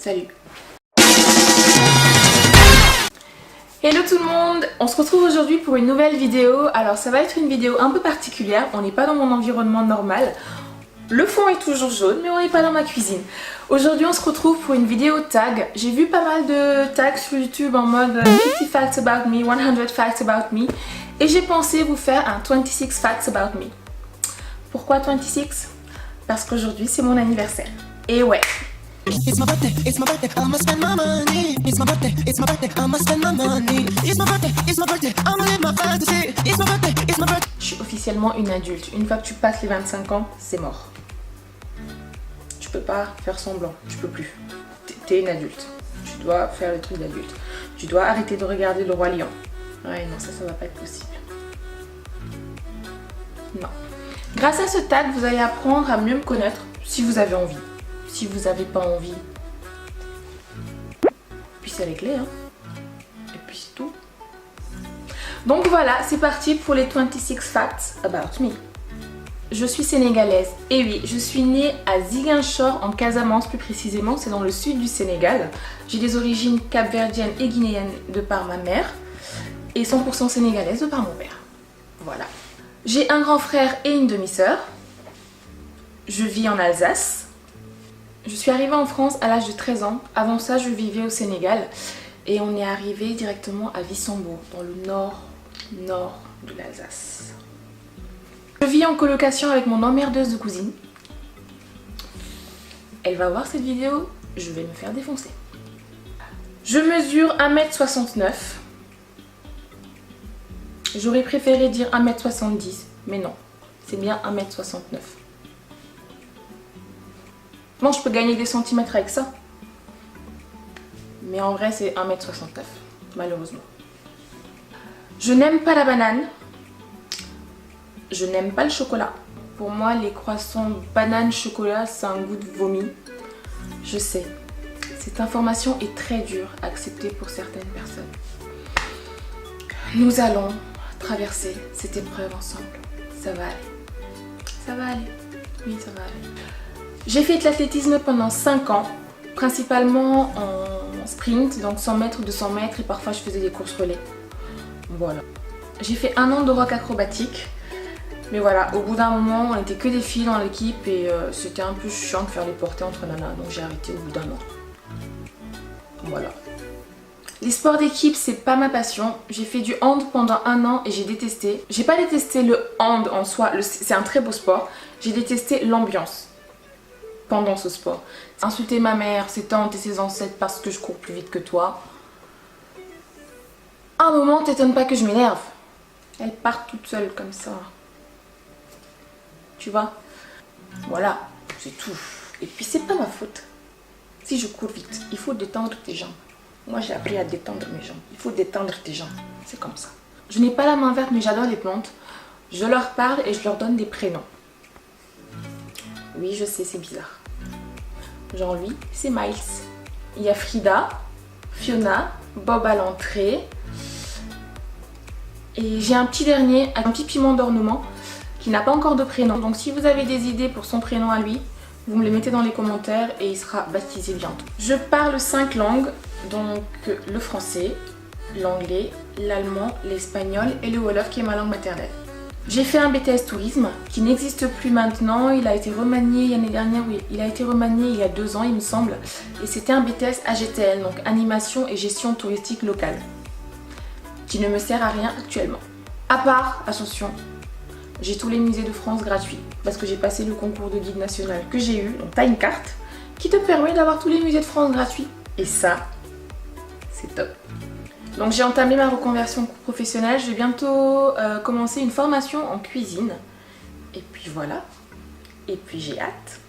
Salut. Hello tout le monde, on se retrouve aujourd'hui pour une nouvelle vidéo. Alors ça va être une vidéo un peu particulière, on n'est pas dans mon environnement normal. Le fond est toujours jaune mais on n'est pas dans ma cuisine. Aujourd'hui on se retrouve pour une vidéo tag. J'ai vu pas mal de tags sur YouTube en mode 50 facts about me, 100 facts about me. Et j'ai pensé vous faire un 26 facts about me. Pourquoi 26? Parce qu'aujourd'hui c'est mon anniversaire. Et ouais. It's my birthday, I'ma spend my money. It's my birthday, I'ma spend my money. It's my birthday, I'ma live my fantasy. It's my birthday. Je suis officiellement une adulte. Une fois que tu passes les 25 ans, c'est mort. Tu peux pas faire semblant, tu peux plus. T'es une adulte. Tu dois faire le truc d'adulte. Tu dois arrêter de regarder le Roi Lion. Ouais, non, ça va pas être possible. Non. Grâce à ce tag, vous allez apprendre à mieux me connaître si vous avez envie. Si vous n'avez pas envie, puis c'est réglé, hein. Et puis c'est tout. Donc voilà, c'est parti pour les 26 facts about me. Je suis sénégalaise, et oui, je suis née à Ziguinchor en Casamance plus précisément, c'est dans le sud du Sénégal. J'ai des origines capverdiennes et guinéennes de par ma mère, et 100% sénégalaise de par mon père. Voilà. J'ai un grand frère et une demi-sœur. Je vis en Alsace. Je suis arrivée en France à l'âge de 13 ans. Avant ça, je vivais au Sénégal. Et on est arrivé directement à Wissembourg, dans le nord de l'Alsace. Je vis en colocation avec mon emmerdeuse de cousine. Elle va voir cette vidéo, je vais me faire défoncer. Je mesure 1m69. J'aurais préféré dire 1m70, mais non, c'est bien 1m69. Bon, je peux gagner des centimètres avec ça. Mais en vrai, c'est 1m69, malheureusement. Je n'aime pas la banane. Je n'aime pas le chocolat. Pour moi, les croissants banane-chocolat, c'est un goût de vomi. Je sais, cette information est très dure à accepter pour certaines personnes. Nous allons traverser cette épreuve ensemble. Ça va aller. Ça va aller. Oui, ça va aller. J'ai fait de l'athlétisme pendant 5 ans, principalement en sprint, donc 100 mètres, 200 mètres et parfois je faisais des courses relais. Voilà. J'ai fait 1 an de rock acrobatique, mais voilà, au bout d'un moment on n'était que des filles dans l'équipe et c'était un peu chiant de faire les portées entre nanas, donc j'ai arrêté au bout d'un an. Voilà. Les sports d'équipe, c'est pas ma passion. J'ai fait du hand pendant 1 an et j'ai détesté. J'ai pas détesté le hand en soi, c'est un très beau sport. J'ai détesté l'ambiance pendant ce sport. Insulter ma mère, ses tantes et ses ancêtres parce que je cours plus vite que toi. À un moment, t'étonnes pas que je m'énerve. Elle part toute seule comme ça. Tu vois? Voilà, c'est tout. Et puis c'est pas ma faute. Si je cours vite, il faut détendre tes jambes. Moi j'ai appris à détendre mes jambes. Il faut détendre tes jambes. C'est comme ça. Je n'ai pas la main verte mais j'adore les plantes. Je leur parle et je leur donne des prénoms. Oui, je sais, c'est bizarre. Genre lui, c'est Miles. Il y a Frida, Fiona, Bob à l'entrée. Et j'ai un petit dernier, un petit piment d'ornement qui n'a pas encore de prénom. Donc si vous avez des idées pour son prénom à lui, vous me les mettez dans les commentaires et il sera baptisé bientôt. Je parle 5 langues, donc le français, l'anglais, l'allemand, l'espagnol et le wolof qui est ma langue maternelle. J'ai fait un BTS tourisme qui n'existe plus maintenant, il a été remanié l'année dernière, oui, il a été remanié il y a 2 ans il me semble, et c'était un BTS AGTL, donc animation et gestion touristique locale, qui ne me sert à rien actuellement. À part, attention, j'ai tous les musées de France gratuits, parce que j'ai passé le concours de guide national que j'ai eu, donc t'as une carte qui te permet d'avoir tous les musées de France gratuits, et ça, c'est top. Donc j'ai entamé ma reconversion professionnelle, je vais bientôt commencer une formation en cuisine. Et puis voilà. Et puis j'ai hâte.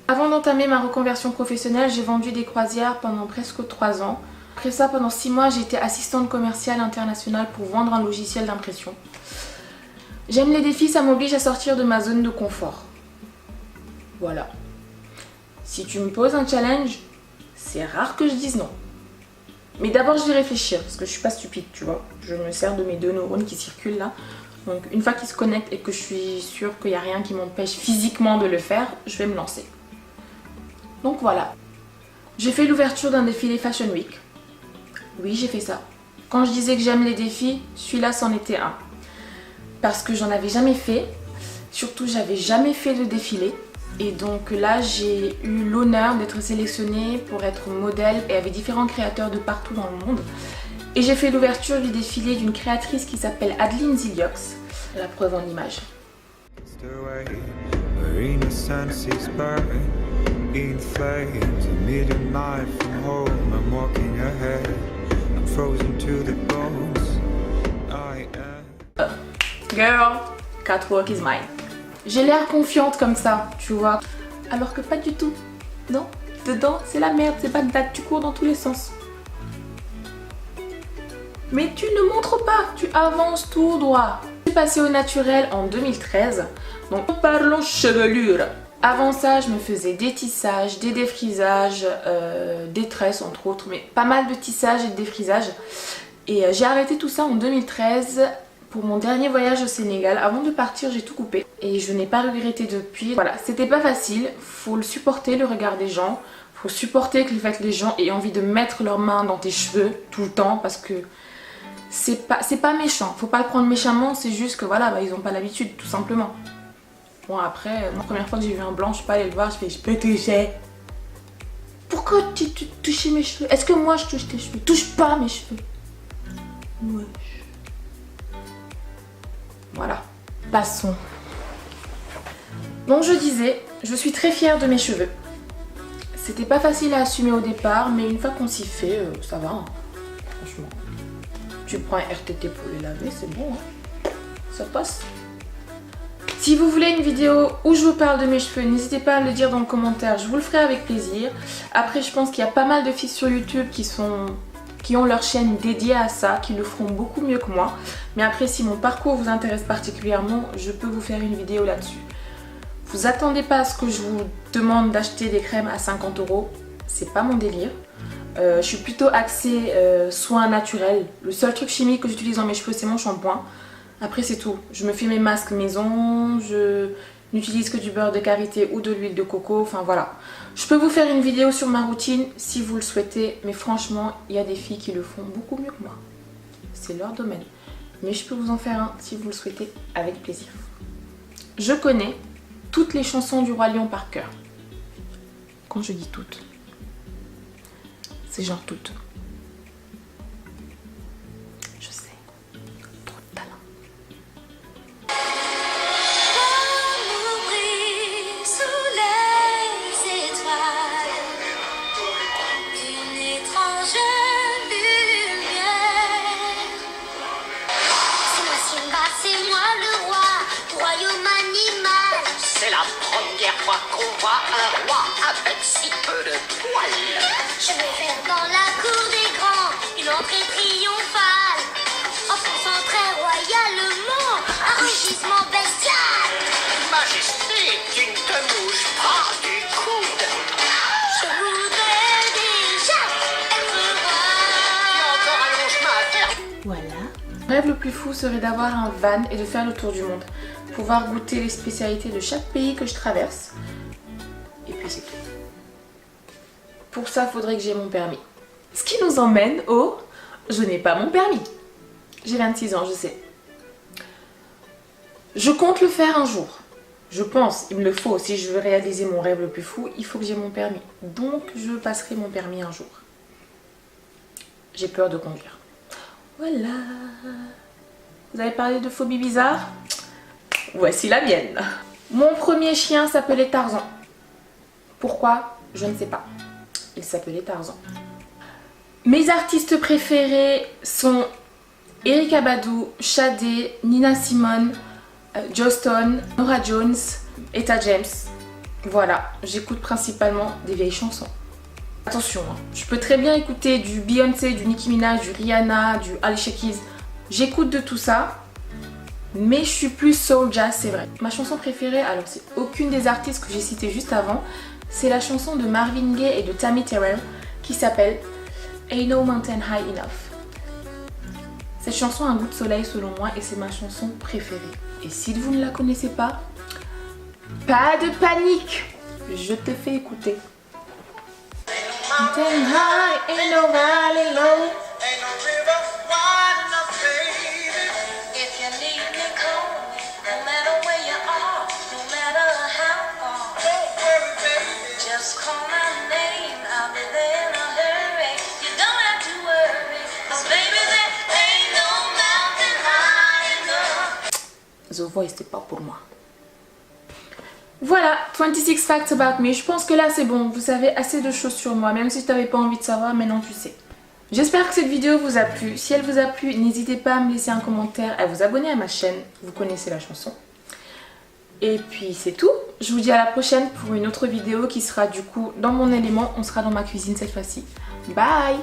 Avant d'entamer ma reconversion professionnelle, j'ai vendu des croisières pendant presque 3 ans. Après ça, pendant 6 mois, j'ai été assistante commerciale internationale pour vendre un logiciel d'impression. J'aime les défis, ça m'oblige à sortir de ma zone de confort. Voilà. Si tu me poses un challenge, c'est rare que je dise non. Mais d'abord je vais réfléchir parce que je suis pas stupide, tu vois. Je me sers de mes 2 neurones qui circulent là. Donc une fois qu'ils se connectent et que je suis sûre qu'il n'y a rien qui m'empêche physiquement de le faire, je vais me lancer. Donc voilà. J'ai fait l'ouverture d'un défilé Fashion Week. Oui, j'ai fait ça. Quand je disais que j'aime les défis, celui-là c'en était un. Parce que j'en avais jamais fait. Surtout, j'avais jamais fait de défilé. Et donc là, j'ai eu l'honneur d'être sélectionnée pour être modèle et avec différents créateurs de partout dans le monde. Et j'ai fait l'ouverture du défilé d'une créatrice qui s'appelle Adeline Ziliox. La preuve en image. Girl, catwalk is mine. J'ai l'air confiante comme ça, tu vois. Alors que pas du tout. Non, dedans c'est la merde, c'est Bagdad, tu cours dans tous les sens. Mais tu ne montres pas, tu avances tout droit. Je suis passée au naturel en 2013, donc parlons chevelure. Avant ça, je me faisais des tissages, des défrisages, des tresses entre autres, mais pas mal de tissages et de défrisages. Et j'ai arrêté tout ça en 2013 pour mon dernier voyage au Sénégal. Avant de partir, j'ai tout coupé et je n'ai pas regretté depuis. Voilà, c'était pas facile, faut le supporter le regard des gens, faut supporter que les gens aient envie de mettre leurs mains dans tes cheveux tout le temps parce que c'est pas méchant, faut pas le prendre méchamment, c'est juste que voilà, ils ont pas l'habitude tout simplement. Bon après, la première fois que j'ai vu un blanc, je suis pas allée le voir, je fais je peux toucher. Pourquoi tu touches mes cheveux? Est-ce que moi je touche tes cheveux? Touche pas mes cheveux. Ouais. Voilà, passons. Donc je disais, je suis très fière de mes cheveux. C'était pas facile à assumer au départ, mais une fois qu'on s'y fait, ça va, hein. Franchement. Tu prends un RTT pour les laver, c'est bon, hein. Ça passe. Si vous voulez une vidéo où je vous parle de mes cheveux, n'hésitez pas à me le dire dans le commentaire, je vous le ferai avec plaisir. Après, je pense qu'il y a pas mal de filles sur YouTube qui ont leur chaîne dédiée à ça, qui le feront beaucoup mieux que moi. Mais après, si mon parcours vous intéresse particulièrement, je peux vous faire une vidéo là-dessus. Vous attendez pas à ce que je vous demande d'acheter des crèmes à 50 €, c'est pas mon délire. Je suis plutôt axée soins naturels. Le seul truc chimique que j'utilise dans mes cheveux, c'est mon shampoing. Après, c'est tout. Je me fais mes masques maison, je n'utilise que du beurre de karité ou de l'huile de coco, enfin voilà. Je peux vous faire une vidéo sur ma routine si vous le souhaitez, mais franchement, il y a des filles qui le font beaucoup mieux que moi. C'est leur domaine. Mais je peux vous en faire un si vous le souhaitez, avec plaisir. Je connais toutes les chansons du Roi Lion par cœur. Quand je dis toutes, c'est genre toutes. Je sais, trop de talent. Fois qu'on voit un roi avec si peu de poils. Je vais faire dans la cour des grands une entrée triomphale, en pensant très royalement un rugissement bestial. Majesté, tu ne te bouges pas du coude. Je voudrais déjà être roi. Tu as encore un long chemin à faire. Voilà. Mon rêve le plus fou serait d'avoir un van et de faire le tour du monde. Pouvoir goûter les spécialités de chaque pays que je traverse. Et puis c'est tout. Pour ça, il faudrait que j'ai mon permis. Ce qui nous emmène au « je n'ai pas mon permis ». J'ai 26 ans, je sais. Je compte le faire un jour. Je pense, il me le faut. Si je veux réaliser mon rêve le plus fou, il faut que j'ai mon permis. Donc, je passerai mon permis un jour. J'ai peur de conduire. Voilà. Vous avez parlé de phobie bizarre ? Voici la mienne. Mon premier chien s'appelait Tarzan. Pourquoi? Je ne sais pas. Il s'appelait Tarzan. Mes artistes préférés sont Erykah Badu, Sade, Nina Simone, Joss Stone, Norah Jones, Etta James. Voilà, j'écoute principalement des vieilles chansons. Attention, hein, je peux très bien écouter du Beyoncé, du Nicki Minaj, du Rihanna, du Alicia Keys. J'écoute de tout ça. Mais je suis plus soul jazz, c'est vrai. Ma chanson préférée, alors c'est aucune des artistes que j'ai citées juste avant, c'est la chanson de Marvin Gaye et de Tammy Terrell qui s'appelle Ain't No Mountain High Enough. Cette chanson a un goût de soleil selon moi et c'est ma chanson préférée. Et si vous ne la connaissez pas, pas de panique, je te fais écouter. Mountain Mountain high, ain't no valley low. Ain't no river wide enough, baby. If you need me, call me. No matter where you are, no matter how far. Don't worry, baby. Just call my name, I'll be there in a hurry. You don't have to worry, 'cause baby, there ain't no mountain high enough. The Voice, c'est pas pour moi. Voilà, 26 facts about me. Je pense que là c'est bon, vous savez assez de choses sur moi, même si tu n'avais pas envie de savoir, maintenant tu sais. J'espère que cette vidéo vous a plu. Si elle vous a plu, n'hésitez pas à me laisser un commentaire, à vous abonner à ma chaîne, vous connaissez la chanson. Et puis c'est tout, je vous dis à la prochaine pour une autre vidéo qui sera du coup dans mon élément, on sera dans ma cuisine cette fois-ci. Bye!